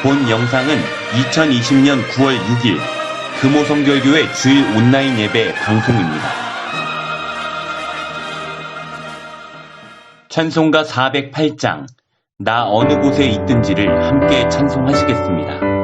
본 영상은 2020년 9월 6일 금호성결교회 주일 온라인 예배 방송입니다. 찬송가 408장 나 어느 곳에 있든지를 함께 찬송하시겠습니다.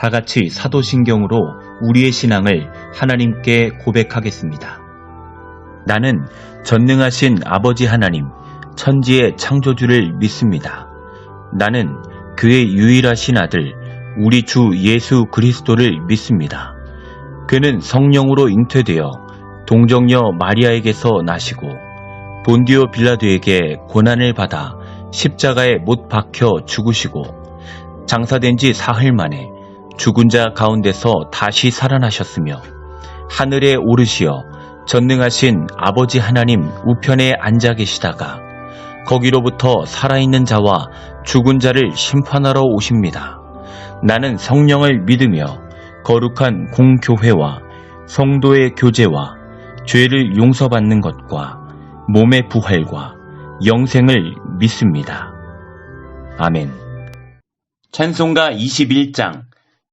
다 같이 사도신경으로 우리의 신앙을 하나님께 고백하겠습니다. 나는 전능하신 아버지 하나님, 천지의 창조주를 믿습니다. 나는 그의 유일하신 아들, 우리 주 예수 그리스도를 믿습니다. 그는 성령으로 잉태되어 동정녀 마리아에게서 나시고 본디오 빌라도에게 고난을 받아 십자가에 못 박혀 죽으시고 장사된 지 사흘 만에 죽은 자 가운데서 다시 살아나셨으며 하늘에 오르시어 전능하신 아버지 하나님 우편에 앉아 계시다가 거기로부터 살아있는 자와 죽은 자를 심판하러 오십니다. 나는 성령을 믿으며 거룩한 공교회와 성도의 교제와 죄를 용서받는 것과 몸의 부활과 영생을 믿습니다. 아멘. 찬송가 21장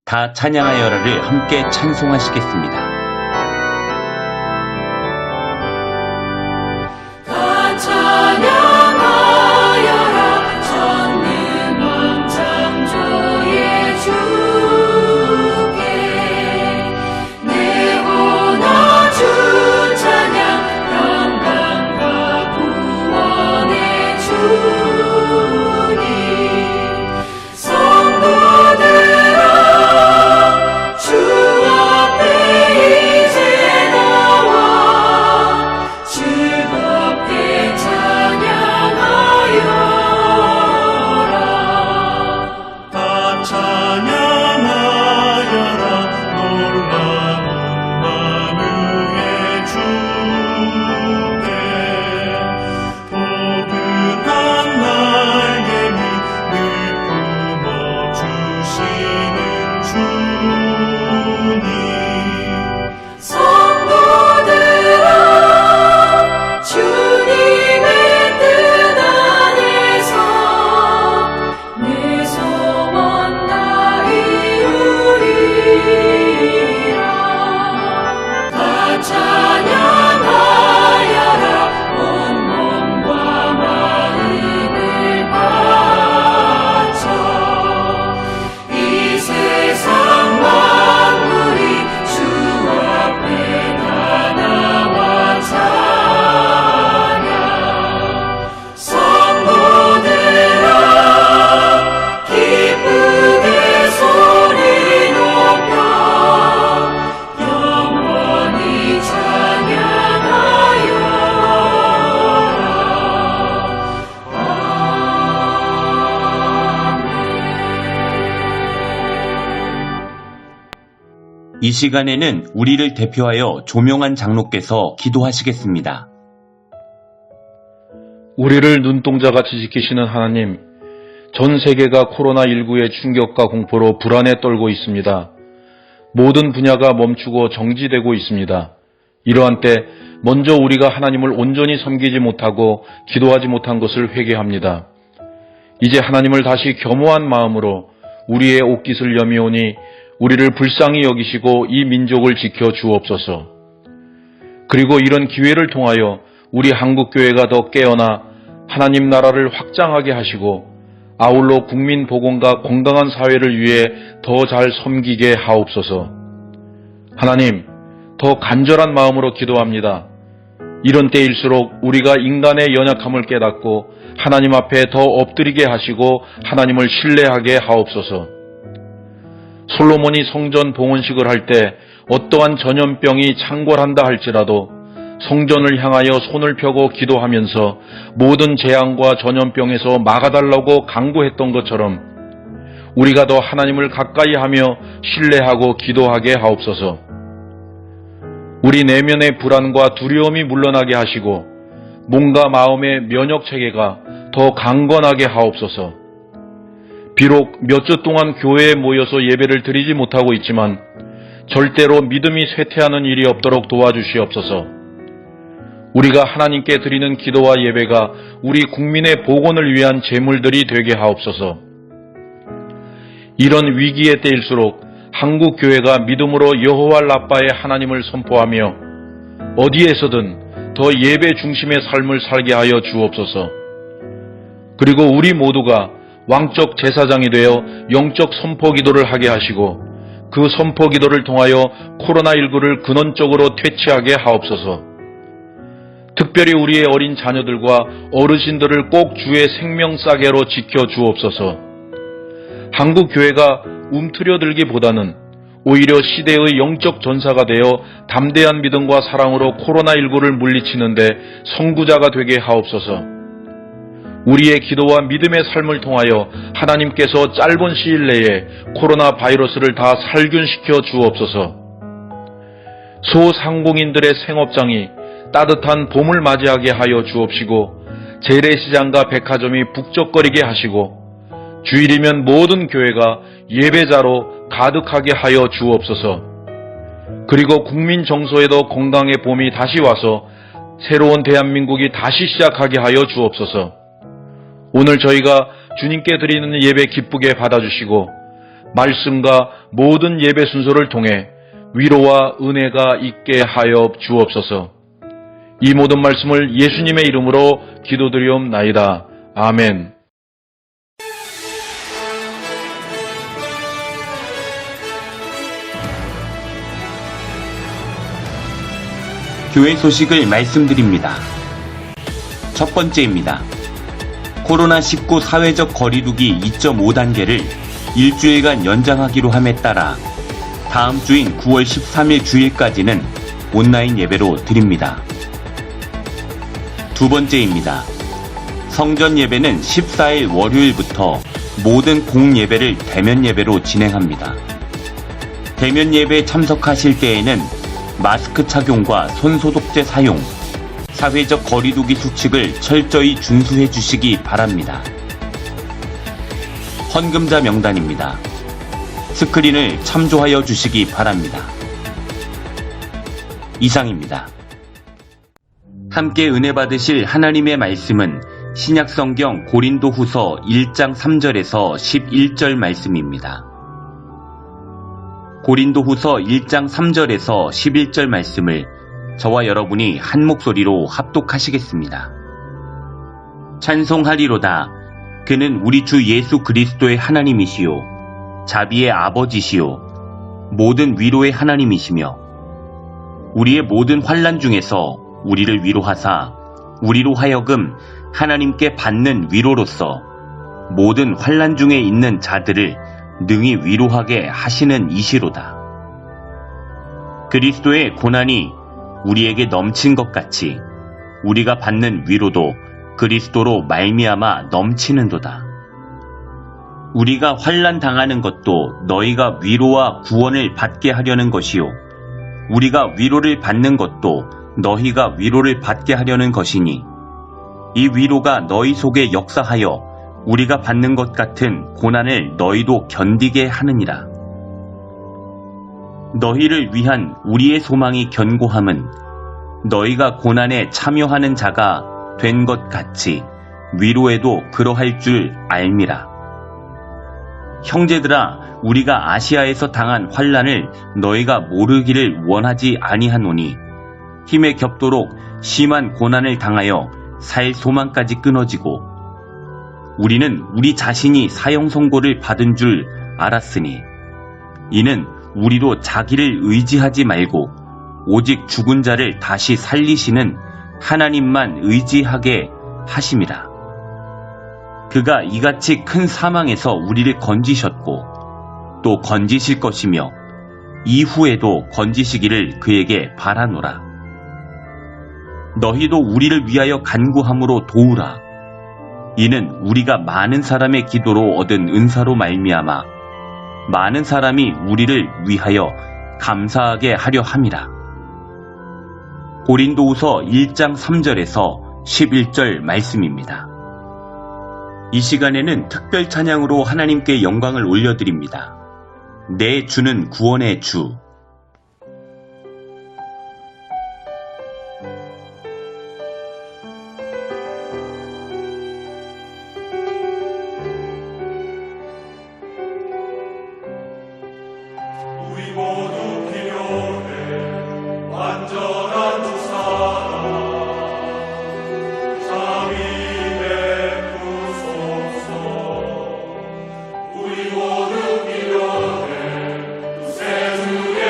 다 찬양하여라를 함께 찬송하시겠습니다. 다 찬양하여라 전능왕 이 시간에는 우리를 대표하여 조명한 장로께서 기도하시겠습니다. 우리를 눈동자같이 지키시는 하나님, 전 세계가 코로나19의 충격과 공포로 불안에 떨고 있습니다. 모든 분야가 멈추고 정지되고 있습니다. 이러한 때 먼저 우리가 하나님을 온전히 섬기지 못하고 기도하지 못한 것을 회개합니다. 이제 하나님을 다시 겸허한 마음으로 우리의 옷깃을 여미오니 우리를 불쌍히 여기시고 이 민족을 지켜 주옵소서. 그리고 이런 기회를 통하여 우리 한국교회가 더 깨어나 하나님 나라를 확장하게 하시고 아울러 국민 복원과 건강한 사회를 위해 더 잘 섬기게 하옵소서. 하나님, 더 간절한 마음으로 기도합니다. 이런 때일수록 우리가 인간의 연약함을 깨닫고 하나님 앞에 더 엎드리게 하시고 하나님을 신뢰하게 하옵소서. 솔로몬이 성전 봉헌식을 할 때 어떠한 전염병이 창궐한다 할지라도 성전을 향하여 손을 펴고 기도하면서 모든 재앙과 전염병에서 막아달라고 간구했던 것처럼 우리가 더 하나님을 가까이 하며 신뢰하고 기도하게 하옵소서. 우리 내면의 불안과 두려움이 물러나게 하시고 몸과 마음의 면역 체계가 더 강건하게 하옵소서. 비록 몇 주 동안 교회에 모여서 예배를 드리지 못하고 있지만 절대로 믿음이 쇠퇴하는 일이 없도록 도와주시옵소서. 우리가 하나님께 드리는 기도와 예배가 우리 국민의 복원을 위한 제물들이 되게 하옵소서. 이런 위기의 때일수록 한국 교회가 믿음으로 여호와 라빠의 하나님을 선포하며 어디에서든 더 예배 중심의 삶을 살게 하여 주옵소서. 그리고 우리 모두가 왕적 제사장이 되어 영적 선포 기도를 하게 하시고 그 선포 기도를 통하여 코로나19를 근원적으로 퇴치하게 하옵소서. 특별히 우리의 어린 자녀들과 어르신들을 꼭 주의 생명싸개로 지켜 주옵소서. 한국 교회가 움트려들기보다는 오히려 시대의 영적 전사가 되어 담대한 믿음과 사랑으로 코로나19를 물리치는데 선구자가 되게 하옵소서. 우리의 기도와 믿음의 삶을 통하여 하나님께서 짧은 시일 내에 코로나 바이러스를 다 살균시켜 주옵소서. 소상공인들의 생업장이 따뜻한 봄을 맞이하게 하여 주옵시고 재래시장과 백화점이 북적거리게 하시고 주일이면 모든 교회가 예배자로 가득하게 하여 주옵소서. 그리고 국민 정서에도 건강의 봄이 다시 와서 새로운 대한민국이 다시 시작하게 하여 주옵소서. 오늘 저희가 주님께 드리는 예배 기쁘게 받아주시고 말씀과 모든 예배 순서를 통해 위로와 은혜가 있게 하여 주옵소서. 이 모든 말씀을 예수님의 이름으로 기도드리옵나이다. 아멘. 교회 소식을 말씀드립니다. 첫 번째입니다. 코로나19 사회적 거리두기 2.5단계를 일주일간 연장하기로 함에 따라 다음 주인 9월 13일 주일까지는 온라인 예배로 드립니다. 두 번째입니다. 성전 예배는 14일 월요일부터 모든 공예배를 대면 예배로 진행합니다. 대면 예배에 참석하실 때에는 마스크 착용과 손소독제 사용, 사회적 거리두기 수칙을 철저히 준수해 주시기 바랍니다. 헌금자 명단입니다. 스크린을 참조하여 주시기 바랍니다. 이상입니다. 함께 은혜 받으실 하나님의 말씀은 신약성경 고린도후서 1장 3절에서 11절 말씀입니다. 고린도후서 1장 3절에서 11절 말씀을 저와 여러분이 한 목소리로 합독하시겠습니다. 찬송하리로다. 그는 우리 주 예수 그리스도의 하나님이시요 자비의 아버지시요 모든 위로의 하나님이시며 우리의 모든 환난 중에서 우리를 위로하사 우리로 하여금 하나님께 받는 위로로서 모든 환난 중에 있는 자들을 능히 위로하게 하시는 이시로다. 그리스도의 고난이 우리에게 넘친 것 같이 우리가 받는 위로도 그리스도로 말미암아 넘치는도다. 우리가 환난 당하는 것도 너희가 위로와 구원을 받게 하려는 것이요. 우리가 위로를 받는 것도 너희가 위로를 받게 하려는 것이니 이 위로가 너희 속에 역사하여 우리가 받는 것 같은 고난을 너희도 견디게 하느니라. 너희를 위한 우리의 소망이 견고함은 너희가 고난에 참여하는 자가 된 것 같이 위로에도 그러할 줄 알미라. 형제들아, 우리가 아시아에서 당한 환난을 너희가 모르기를 원하지 아니하노니 힘에 겹도록 심한 고난을 당하여 살 소망까지 끊어지고 우리는 우리 자신이 사형 선고를 받은 줄 알았으니 이는 우리도 자기를 의지하지 말고 오직 죽은 자를 다시 살리시는 하나님만 의지하게 하심이라. 그가 이같이 큰 사망에서 우리를 건지셨고 또 건지실 것이며 이후에도 건지시기를 그에게 바라노라. 너희도 우리를 위하여 간구함으로 도우라. 이는 우리가 많은 사람의 기도로 얻은 은사로 말미암아 많은 사람이 우리를 위하여 감사하게 하려 함이라. 고린도후서 1장 3절에서 11절 말씀입니다. 이 시간에는 특별 찬양으로 하나님께 영광을 올려드립니다. 내 주는 구원의 주. 우리 모두 필요해 완전한 주 사랑 자비 베푸소서. 우리 모두 필요해 새 주의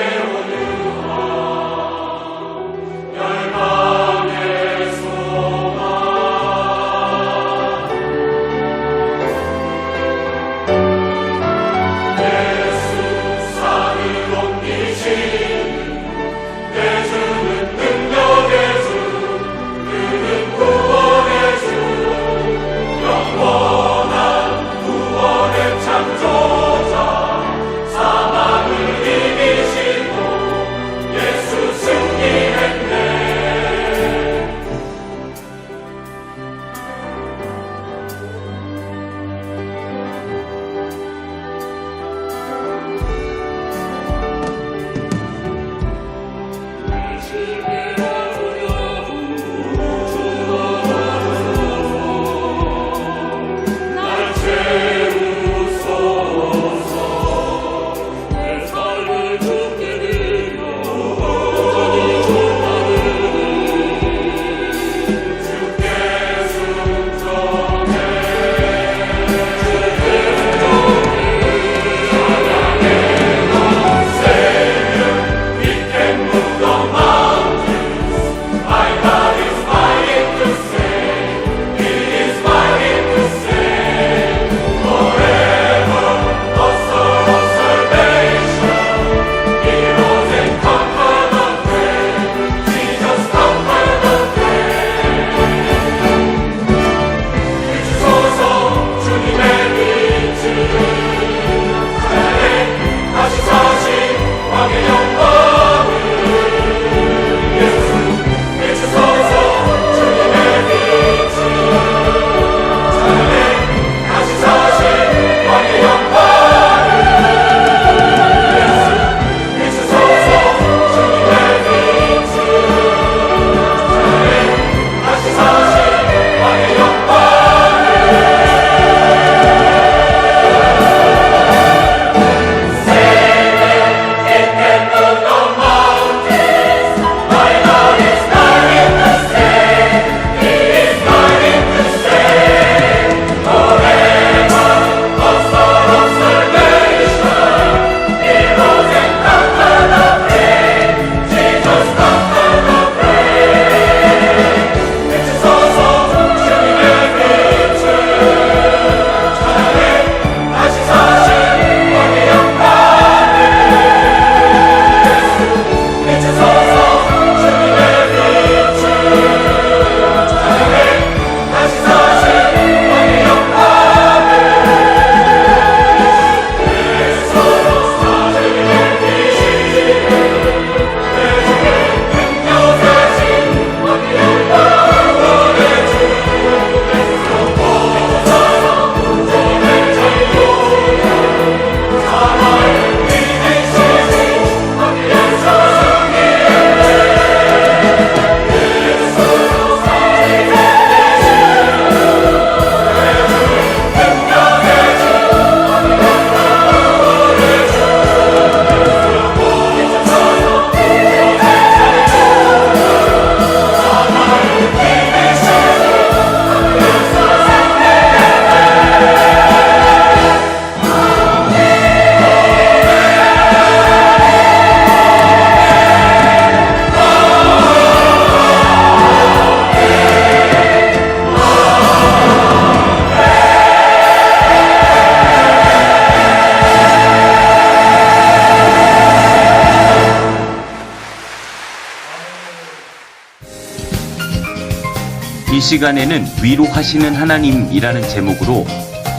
시간에는 위로하시는 하나님이라는 제목으로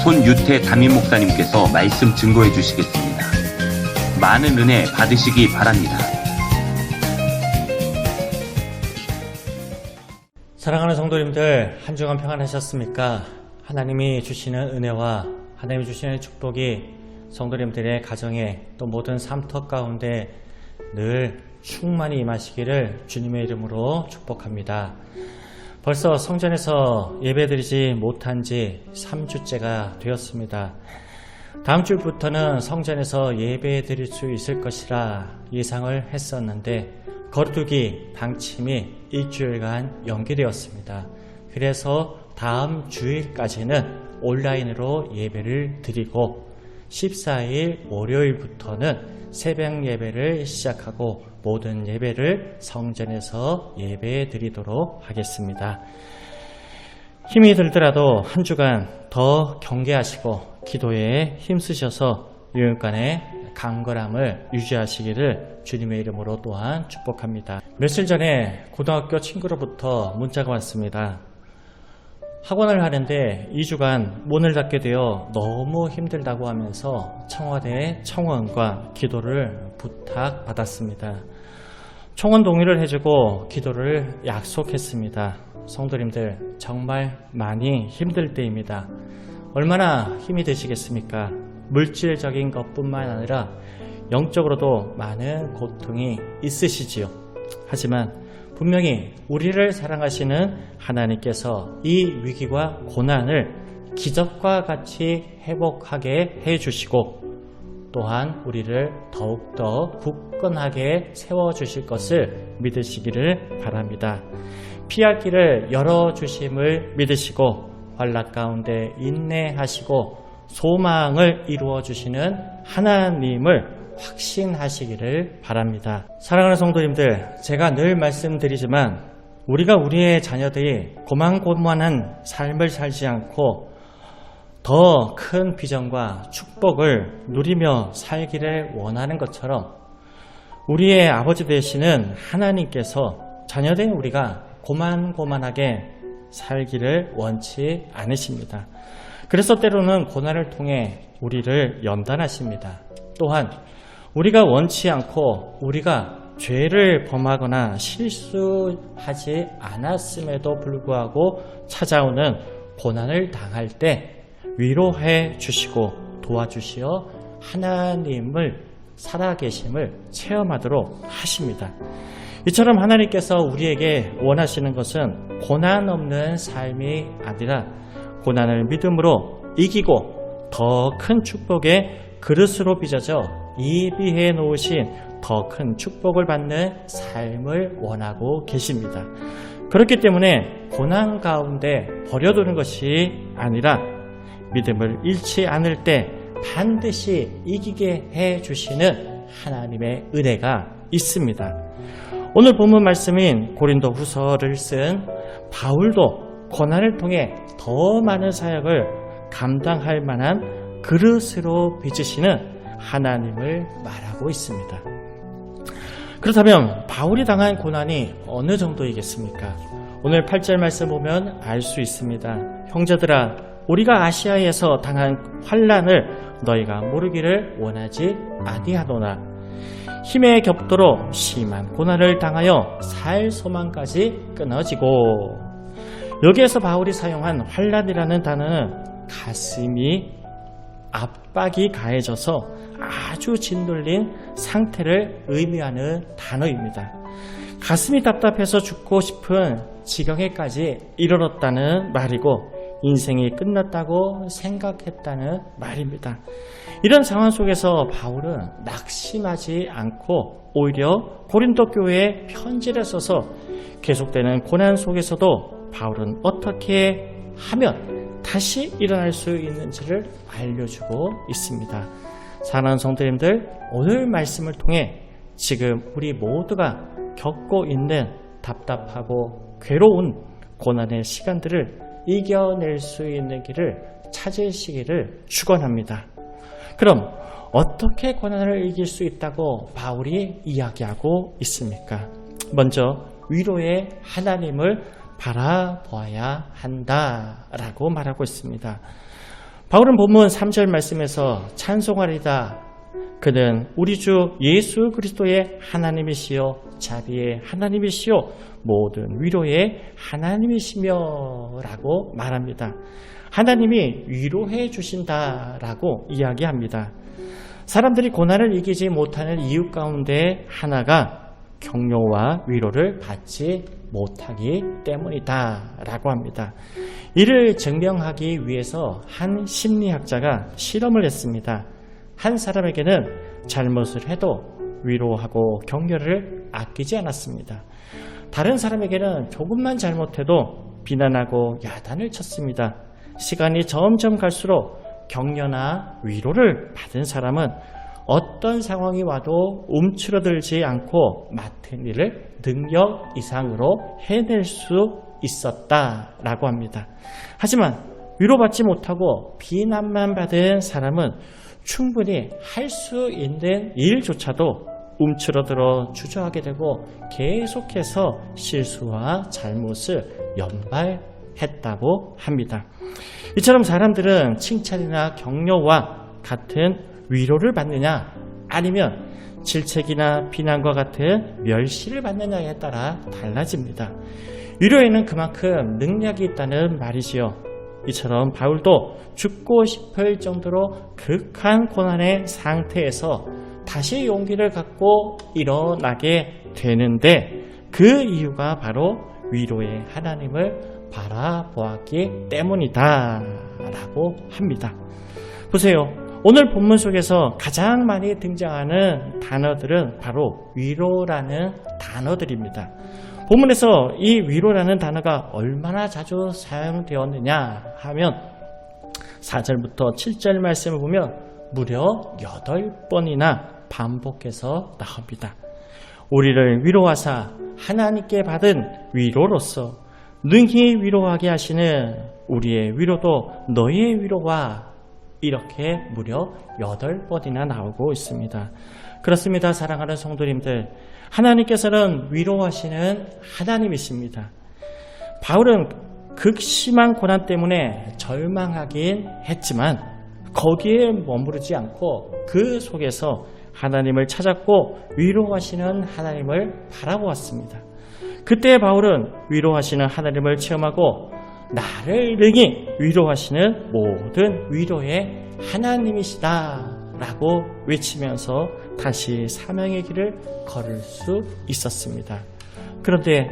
손유태 담임 목사님께서 말씀 증거해 주시겠습니다. 많은 은혜 받으시기 바랍니다. 사랑하는 성도님들, 한 주간 평안하셨습니까? 하나님이 주시는 은혜와 하나님이 주시는 축복이 성도님들의 가정에 또 모든 삶터 가운데 늘 충만히 임하시기를 주님의 이름으로 축복합니다. 벌써 성전에서 예배드리지 못한 지 3주째가 되었습니다. 다음 주부터는 성전에서 예배드릴 수 있을 것이라 예상을 했었는데 거리두기 방침이 일주일간 연기되었습니다. 그래서 다음 주일까지는 온라인으로 예배를 드리고 14일 월요일부터는 새벽 예배를 시작하고 모든 예배를 성전에서 예배 드리도록 하겠습니다. 힘이 들더라도 한 주간 더 경계하시고 기도에 힘쓰셔서 유용간의 강건함을 유지하시기를 주님의 이름으로 또한 축복합니다. 며칠 전에 고등학교 친구로부터 문자가 왔습니다. 학원을 하는데 2주간 문을 닫게 되어 너무 힘들다고 하면서 청와대 청원과 기도를 부탁받았습니다. 청원 동의를 해주고 기도를 약속했습니다. 성도님들, 정말 많이 힘들 때입니다. 얼마나 힘이 되시겠습니까? 물질적인 것뿐만 아니라 영적으로도 많은 고통이 있으시지요. 하지만 분명히 우리를 사랑하시는 하나님께서 이 위기와 고난을 기적과 같이 회복하게 해주시고 또한 우리를 더욱더 굳건하게 세워주실 것을 믿으시기를 바랍니다. 피할 길을 열어주심을 믿으시고 환난 가운데 인내하시고 소망을 이루어주시는 하나님을 확신하시기를 바랍니다. 사랑하는 성도님들, 제가 늘 말씀드리지만 우리가 우리의 자녀들이 고만고만한 삶을 살지 않고 더 큰 비전과 축복을 누리며 살기를 원하는 것처럼 우리의 아버지 되시는 하나님께서 자녀된 우리가 고만고만하게 살기를 원치 않으십니다. 그래서 때로는 고난을 통해 우리를 연단하십니다. 또한 우리가 원치 않고 우리가 죄를 범하거나 실수하지 않았음에도 불구하고 찾아오는 고난을 당할 때 위로해 주시고 도와주시어 하나님을 살아계심을 체험하도록 하십니다. 이처럼 하나님께서 우리에게 원하시는 것은 고난 없는 삶이 아니라 고난을 믿음으로 이기고 더 큰 축복의 그릇으로 빚어져 예비해 놓으신 더 큰 축복을 받는 삶을 원하고 계십니다. 그렇기 때문에 고난 가운데 버려두는 것이 아니라 믿음을 잃지 않을 때 반드시 이기게 해주시는 하나님의 은혜가 있습니다. 오늘 본문 말씀인 고린도 후서를 쓴 바울도 고난을 통해 더 많은 사역을 감당할 만한 그릇으로 빚으시는 하나님을 말하고 있습니다. 그렇다면 바울이 당한 고난이 어느 정도이겠습니까? 오늘 8절 말씀 보면 알 수 있습니다. 형제들아, 우리가 아시아에서 당한 환난을 너희가 모르기를 원하지 아니하노나 힘에 겹도록 심한 고난을 당하여 살 소망까지 끊어지고. 여기에서 바울이 사용한 환난이라는 단어는 가슴이 압박이 가해져서 아주 짓눌린 상태를 의미하는 단어입니다. 가슴이 답답해서 죽고 싶은 지경에까지 이르렀다는 말이고 인생이 끝났다고 생각했다는 말입니다. 이런 상황 속에서 바울은 낙심하지 않고 오히려 고린도 교회에 편지를 써서 계속되는 고난 속에서도 바울은 어떻게 하면 다시 일어날 수 있는지를 알려주고 있습니다. 사랑하는 성도님들, 오늘 말씀을 통해 지금 우리 모두가 겪고 있는 답답하고 괴로운 고난의 시간들을 이겨낼 수 있는 길을 찾으시기를 축원합니다. 그럼 어떻게 고난을 이길 수 있다고 바울이 이야기하고 있습니까? 먼저 위로의 하나님을 바라보아야 한다라고 말하고 있습니다. 바울은 본문 3절 말씀에서 찬송하리다. 그는 우리 주 예수 그리스도의 하나님이시요 자비의 하나님이시요 모든 위로의 하나님이시며 라고 말합니다. 하나님이 위로해 주신다라고 이야기합니다. 사람들이 고난을 이기지 못하는 이유 가운데 하나가 격려와 위로를 받지 못하기 때문이다라고 합니다. 이를 증명하기 위해서 한 심리학자가 실험을 했습니다. 한 사람에게는 잘못을 해도 위로하고 격려를 아끼지 않았습니다. 다른 사람에게는 조금만 잘못해도 비난하고 야단을 쳤습니다. 시간이 점점 갈수록 격려나 위로를 받은 사람은 어떤 상황이 와도 움츠러들지 않고 맡은 일을 능력 이상으로 해낼 수 있었다라고 합니다. 하지만 위로받지 못하고 비난만 받은 사람은 충분히 할 수 있는 일조차도 움츠러들어 주저하게 되고 계속해서 실수와 잘못을 연발했다고 합니다. 이처럼 사람들은 칭찬이나 격려와 같은 위로를 받느냐 아니면 질책이나 비난과 같은 멸시를 받느냐에 따라 달라집니다. 위로에는 그만큼 능력이 있다는 말이지요. 이처럼 바울도 죽고 싶을 정도로 극한 고난의 상태에서 다시 용기를 갖고 일어나게 되는데 그 이유가 바로 위로의 하나님을 바라보았기 때문이다 라고 합니다. 보세요. 오늘 본문 속에서 가장 많이 등장하는 단어들은 바로 위로라는 단어들입니다. 본문에서 이 위로라는 단어가 얼마나 자주 사용되었느냐 하면 4절부터 7절 말씀을 보면 무려 8번이나 반복해서 나옵니다. 우리를 위로하사 하나님께 받은 위로로서 능히 위로하게 하시는 우리의 위로도 너희의 위로와 이렇게 무려 8번이나 나오고 있습니다. 그렇습니다. 사랑하는 성도님들, 하나님께서는 위로하시는 하나님이십니다. 바울은 극심한 고난 때문에 절망하긴 했지만 거기에 머무르지 않고 그 속에서 하나님을 찾았고 위로하시는 하나님을 바라보았습니다. 그때 바울은 위로하시는 하나님을 체험하고 나를 능히 위로하시는 모든 위로의 하나님이시다 라고 외치면서 다시 사명의 길을 걸을 수 있었습니다. 그런데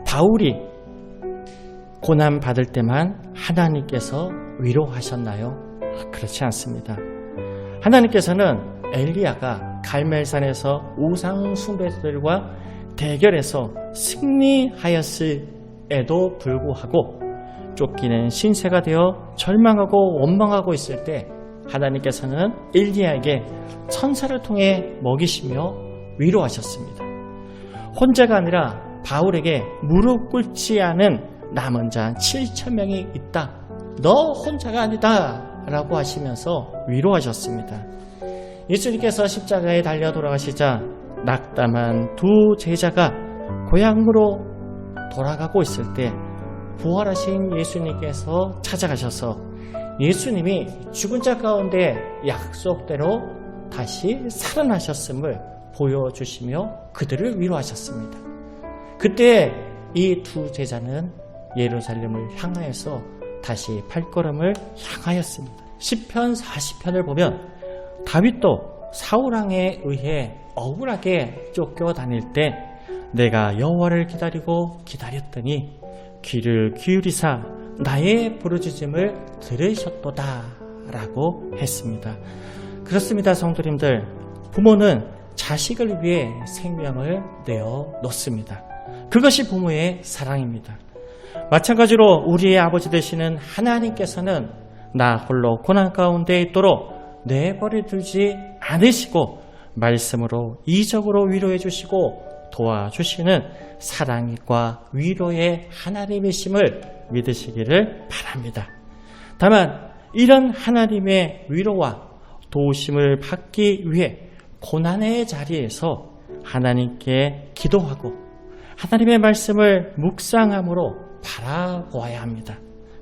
바울이 고난 받을 때만 하나님께서 위로하셨나요? 그렇지 않습니다. 하나님께서는 엘리야가 갈멜산에서 우상 숭배들과 대결해서 승리하였음에도 불구하고 쫓기는 신세가 되어 절망하고 원망하고 있을 때 하나님께서는 엘리야에게 천사를 통해 먹이시며 위로하셨습니다. 혼자가 아니라 바울에게 무릎 꿇지 않은 남은 자 7,000명이 있다. 너 혼자가 아니다 라고 하시면서 위로하셨습니다. 예수님께서 십자가에 달려 돌아가시자 낙담한 두 제자가 고향으로 돌아가고 있을 때 부활하신 예수님께서 찾아가셔서 예수님이 죽은 자 가운데 약속대로 다시 살아나셨음을 보여주시며 그들을 위로하셨습니다. 그때 이 두 제자는 예루살렘을 향하여서 다시 발걸음을 향하였습니다. 시편 40편을 보면 다윗도 사울왕에 의해 억울하게 쫓겨다닐 때 내가 여호와를 기다리고 기다렸더니 귀를 기울이사 나의 부르짖음을 들으셨도다 라고 했습니다. 그렇습니다. 성도님들, 부모는 자식을 위해 생명을 내어 놓습니다. 그것이 부모의 사랑입니다. 마찬가지로 우리의 아버지 되시는 하나님께서는 나 홀로 고난 가운데 있도록 내버려 두지 않으시고 말씀으로 이적으로 위로해 주시고 도와주시는 사랑과 위로의 하나님이심을 믿으시기를 바랍니다. 다만 이런 하나님의 위로와 도우심을 받기 위해 고난의 자리에서 하나님께 기도하고 하나님의 말씀을 묵상함으로 바라보아야 합니다.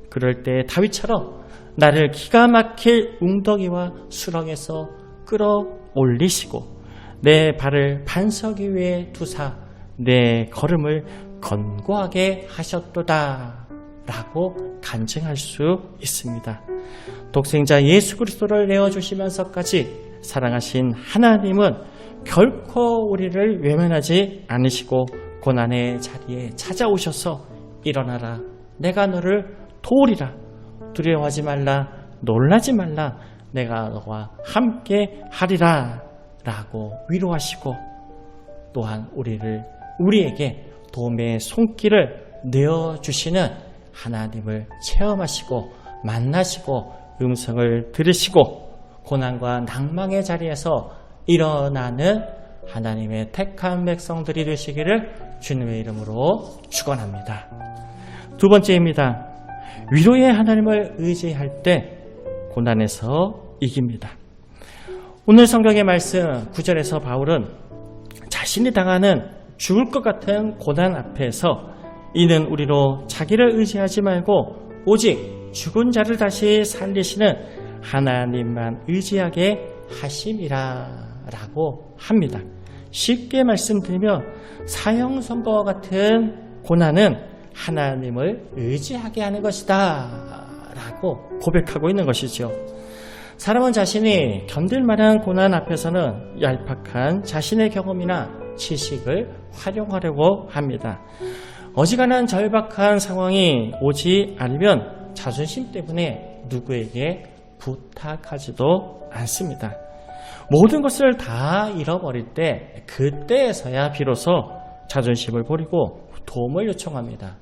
그럴 때 다윗처럼 나를 기가 막힐 웅덩이와 수렁에서 끌어올리시고 내 발을 반석 위에 두사 내 걸음을 견고하게 하셨도다 라고 간증할 수 있습니다. 독생자 예수 그리스도를 내어주시면서까지 사랑하신 하나님은 결코 우리를 외면하지 않으시고 고난의 자리에 찾아오셔서 일어나라, 내가 너를 도우리라, 두려워하지 말라, 놀라지 말라, 내가 너와 함께 하리라 라고 위로하시고 또한 우리에게 도움의 손길을 내어주시는 하나님을 체험하시고 만나시고 음성을 들으시고 고난과 낭망의 자리에서 일어나는 하나님의 택한 백성들이 되시기를 주님의 이름으로 축원합니다. 두 번째입니다. 위로의 하나님을 의지할 때 고난에서 이깁니다. 오늘 성경의 말씀 9절에서 바울은 자신이 당하는 죽을 것 같은 고난 앞에서 이는 우리로 자기를 의지하지 말고 오직 죽은 자를 다시 살리시는 하나님만 의지하게 하심이라 라고 합니다. 쉽게 말씀드리면 사형선고와 같은 고난은 하나님을 의지하게 하는 것이다 라고 고백하고 있는 것이죠. 사람은 자신이 견딜 만한 고난 앞에서는 얄팍한 자신의 경험이나 지식을 활용하려고 합니다. 어지간한 절박한 상황이 오지 않으면 자존심 때문에 누구에게 부탁하지도 않습니다. 모든 것을 다 잃어버릴 때 그때에서야 비로소 자존심을 버리고 도움을 요청합니다.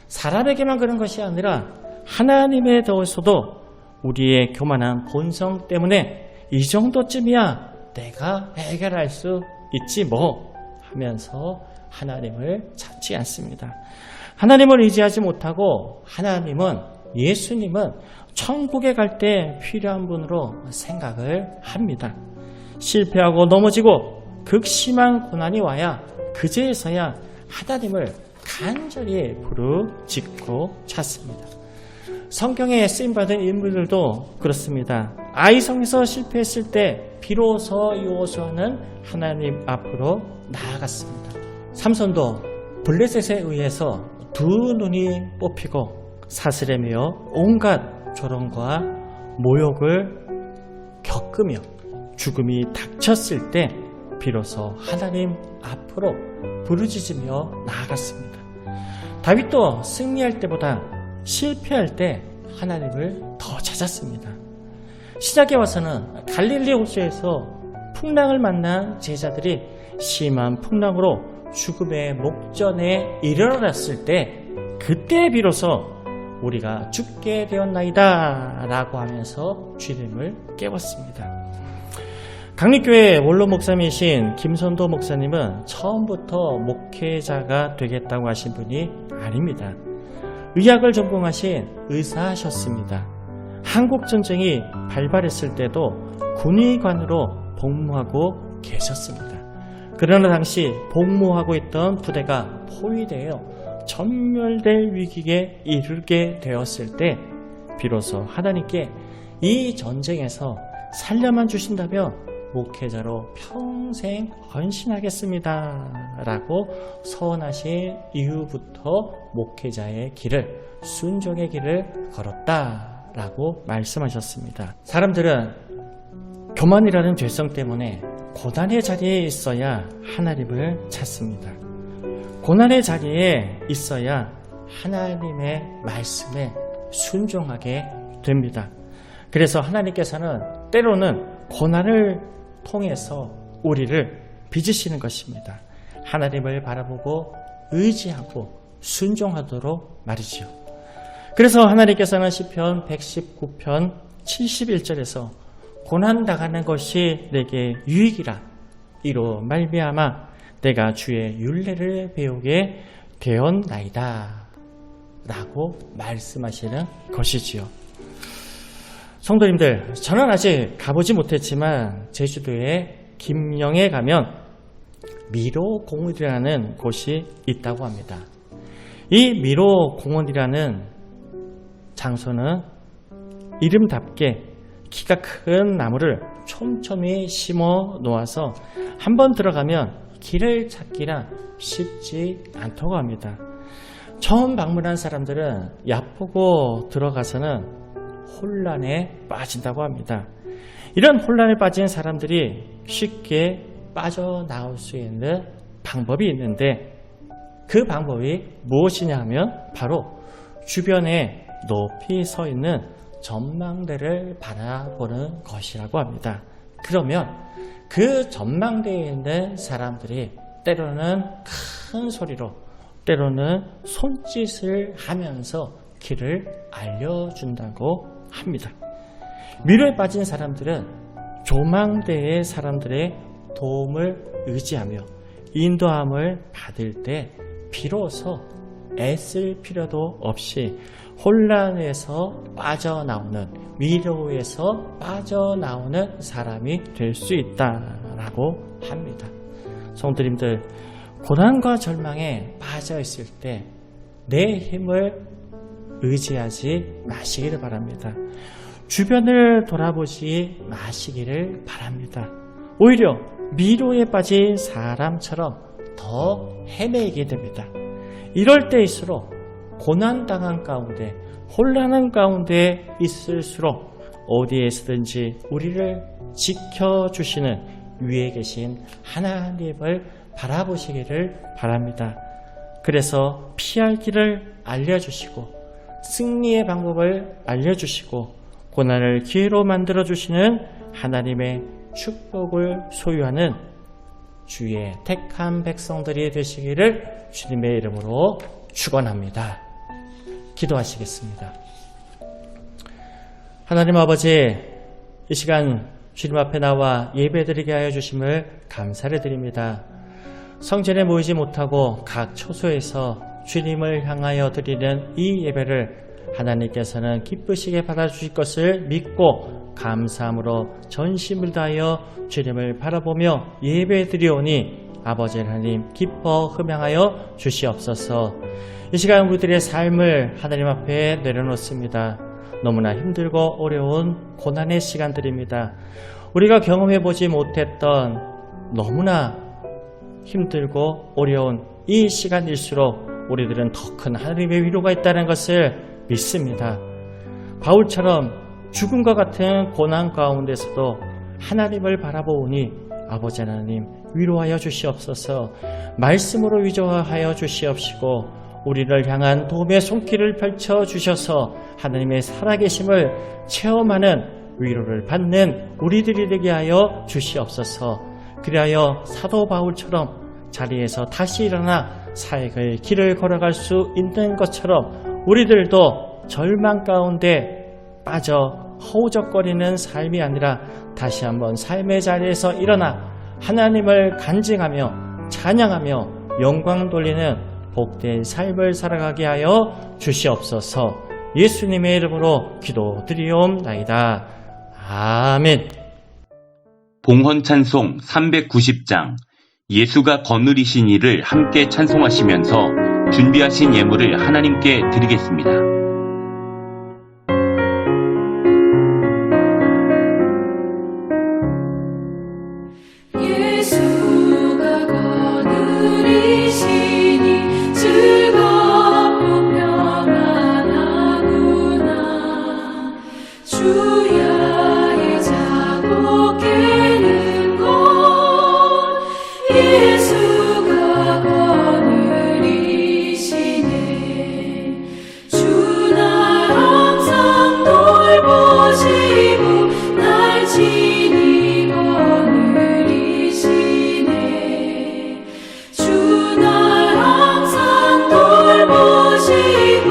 사람에게만 그런 것이 아니라 하나님에 대해서도 우리의 교만한 본성 때문에 이 정도쯤이야 내가 해결할 수 있지 뭐 하면서 하나님을 찾지 않습니다. 하나님을 의지하지 못하고 예수님은 천국에 갈 때 필요한 분으로 생각을 합니다. 실패하고 넘어지고 극심한 고난이 와야 그제서야 하나님을 간절히 부르짖고 찾습니다. 성경에 쓰임받은 인물들도 그렇습니다. 아이성에서 실패했을 때 비로소 여호수아는 하나님 앞으로 나아갔습니다. 삼손도 블레셋에 의해서 두 눈이 뽑히고 사슬에 매어 온갖 조롱과 모욕을 겪으며 죽음이 닥쳤을 때 비로소 하나님 앞으로 부르짖으며 나아갔습니다. 다윗도 승리할 때보다 실패할 때 하나님을 더 찾았습니다. 시작에 와서는 갈릴리 호수에서 풍랑을 만난 제자들이 심한 풍랑으로 죽음의 목전에 이르렀을 때 그때 비로소 우리가 죽게 되었나이다 라고 하면서 주님을 깨웠습니다. 강립교회 원로 목사님이신 김선도 목사님은 처음부터 목회자가 되겠다고 하신 분이 아닙니다. 의학을 전공하신 의사셨습니다. 한국전쟁이 발발했을 때도 군의관으로 복무하고 계셨습니다. 그러나 당시 복무하고 있던 부대가 포위되어 전멸될 위기에 이르게 되었을 때 비로소 하나님께 이 전쟁에서 살려만 주신다면 목회자로 평생 헌신하겠습니다 라고 서원하신 이후부터 목회자의 길을, 순종의 길을 걸었다 라고 말씀하셨습니다. 사람들은 교만이라는 죄성 때문에 고난의 자리에 있어야 하나님을 찾습니다. 고난의 자리에 있어야 하나님의 말씀에 순종하게 됩니다. 그래서 하나님께서는 때로는 고난을 통해서 우리를 빚으시는 것입니다. 하나님을 바라보고 의지하고 순종하도록 말이죠. 그래서 하나님께서는 시편 119편 71절에서 고난당하는 것이 내게 유익이라 이로 말미암아 내가 주의 율례를 배우게 되었나이다 라고 말씀하시는 것이지요. 성도님들, 저는 아직 가보지 못했지만 제주도에 김영에 가면 미로 공원이라는 곳이 있다고 합니다. 이 미로 공원이라는 장소는 이름답게 키가 큰 나무를 촘촘히 심어 놓아서 한번 들어가면 길을 찾기란 쉽지 않다고 합니다. 처음 방문한 사람들은 얕보고 들어가서는 혼란에 빠진다고 합니다. 이런 혼란에 빠진 사람들이 쉽게 빠져나올 수 있는 방법이 있는데 그 방법이 무엇이냐 하면 바로 주변에 높이 서 있는 전망대를 바라보는 것이라고 합니다. 그러면 그 전망대에 있는 사람들이 때로는 큰 소리로 때로는 손짓을 하면서 길을 알려준다고 합니다. 미로에 빠진 사람들은 조망대의 사람들의 도움을 의지하며 인도함을 받을 때 비로소 애쓸 필요도 없이 혼란에서 빠져나오는, 위로에서 빠져나오는 사람이 될 수 있다라고 합니다. 성도님들, 고난과 절망에 빠져 있을 때 내 힘을 의지하지 마시기를 바랍니다. 주변을 돌아보지 마시기를 바랍니다. 오히려 미로에 빠진 사람처럼 더 헤매게 됩니다. 이럴 때일수록 고난당한 가운데, 혼란한 가운데 있을수록 어디에서든지 우리를 지켜주시는 위에 계신 하나님을 바라보시기를 바랍니다. 그래서 피할 길을 알려주시고 승리의 방법을 알려주시고 고난을 기회로 만들어주시는 하나님의 축복을 소유하는 주의 택한 백성들이 되시기를 주님의 이름으로 축원합니다. 기도하시겠습니다. 하나님 아버지, 이 시간 주님 앞에 나와 예배드리게 하여 주심을 감사를 드립니다. 성전에 모이지 못하고 각 처소에서 주님을 향하여 드리는 이 예배를 하나님께서는 기쁘시게 받아주실 것을 믿고 감사함으로 전심을 다하여 주님을 바라보며 예배드리오니 아버지 하나님 기뻐 흠양하여 주시옵소서. 이 시간 우리들의 삶을 하나님 앞에 내려놓습니다. 너무나 힘들고 어려운 고난의 시간들입니다. 우리가 경험해보지 못했던 너무나 힘들고 어려운 이 시간일수록 우리들은 더 큰 하나님의 위로가 있다는 것을 믿습니다. 바울처럼 죽음과 같은 고난 가운데서도 하나님을 바라보니 아버지 하나님 위로하여 주시옵소서. 말씀으로 위로하여 주시옵시고 우리를 향한 도움의 손길을 펼쳐 주셔서 하나님의 살아계심을 체험하는 위로를 받는 우리들이 되게 하여 주시옵소서. 그리하여 사도 바울처럼 자리에서 다시 일어나 사역의 길을 걸어갈 수 있는 것처럼 우리들도 절망 가운데 빠져 허우적거리는 삶이 아니라 다시 한번 삶의 자리에서 일어나 하나님을 간증하며 찬양하며 영광 돌리는 복된 삶을 살아가게 하여 주시옵소서. 예수님의 이름으로 기도드리옵나이다. 아멘. 봉헌 찬송 390장 예수가 거느리신 일을 함께 찬송하시면서 준비하신 예물을 하나님께 드리겠습니다. 예수가 거느리시니 즐겁고 평안하구나. 주야의 자고 깨는 곳 예수가 거느리시네. 주 날 항상 돌보시고 날 친히 거느리시네. 주 날 항상 돌보시고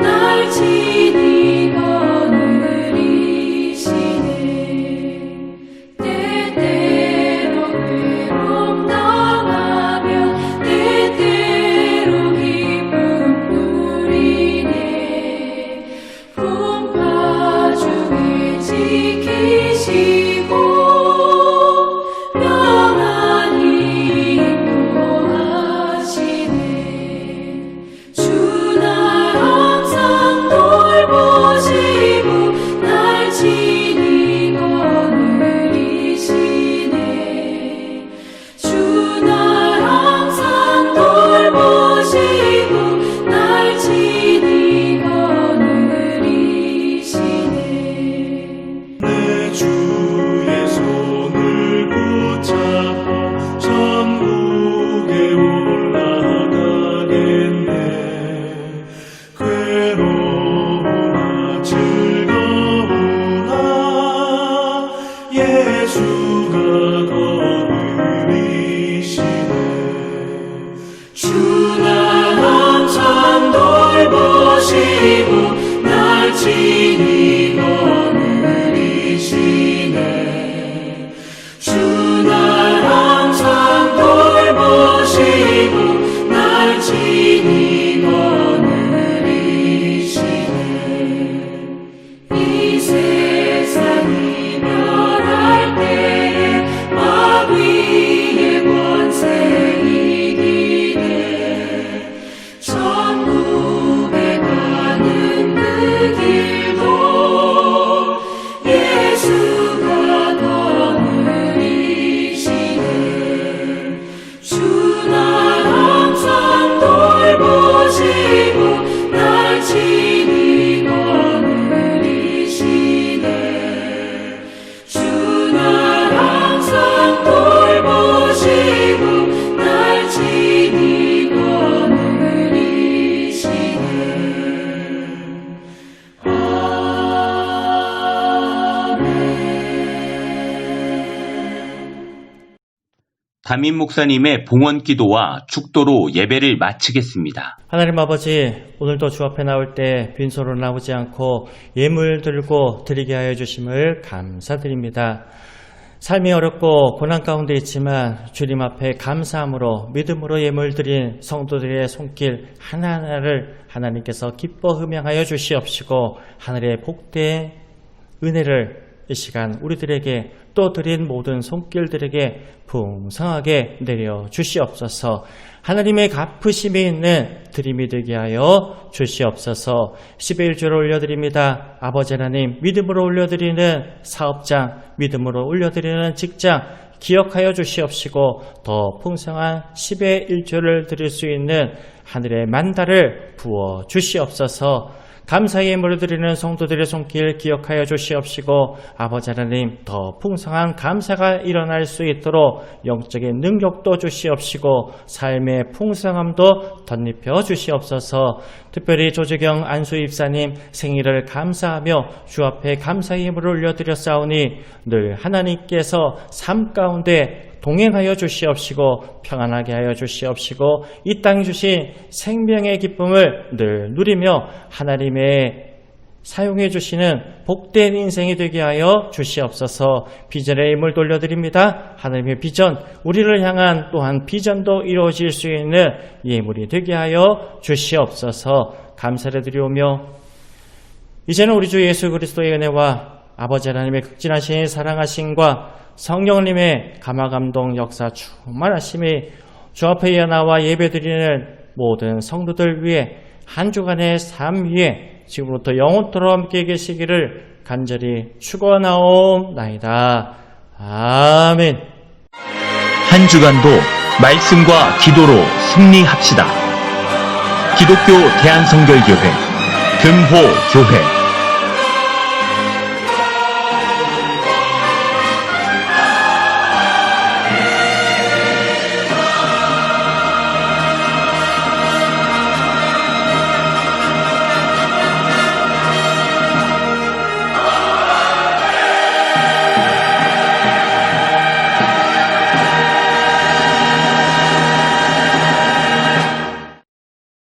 날 친히 거느리시네. 담임 목사님의 봉헌 기도와 축도로 예배를 마치겠습니다. 하나님 아버지, 오늘도 주 앞에 나올 때 빈손으로 나오지 않고 예물 들고 드리게 하여 주심을 감사드립니다. 삶이 어렵고 고난 가운데 있지만 주님 앞에 감사함으로 믿음으로 예물 드린 성도들의 손길 하나하나를 하나님께서 기뻐 흠양하여 주시옵시고 하늘의 복된 은혜를 이 시간 우리들에게 또 드린 모든 손길들에게 풍성하게 내려 주시옵소서. 하나님의 갚으심이 있는 드림이 되게 하여 주시옵소서. 11조를 올려드립니다. 아버지 하나님, 믿음으로 올려드리는 사업장, 믿음으로 올려드리는 직장 기억하여 주시옵시고 더 풍성한 10의 1조를 드릴 수 있는 하늘의 만다를 부어 주시옵소서. 감사의 예물을 드리는 성도들의 손길 기억하여 주시옵시고 아버지 하나님 더 풍성한 감사가 일어날 수 있도록 영적인 능력도 주시옵시고 삶의 풍성함도 덧입혀 주시옵소서. 특별히 조재경 안수 입사님 생일을 감사하며 주 앞에 감사의 예물을 올려드렸사오니 늘 하나님께서 삶 가운데 동행하여 주시옵시고 평안하게 하여 주시옵시고 이 땅에 주신 생명의 기쁨을 늘 누리며 하나님의 사용해 주시는 복된 인생이 되게 하여 주시옵소서. 비전의 힘을 돌려드립니다. 하나님의 비전, 우리를 향한 또한 비전도 이루어질 수 있는 예물이 되게 하여 주시옵소서. 감사를 드리오며 이제는 우리 주 예수 그리스도의 은혜와 아버지 하나님의 극진하신 사랑하심과 성령님의 감화감동 역사 충만하심이 주 앞에 나와 예배드리는 모든 성도들 위해 한 주간의 삶 위에 지금부터 영원토록 함께 계시기를 간절히 축원하옵나이다. 아멘. 한 주간도 말씀과 기도로 승리합시다. 기독교 대한성결교회 금호교회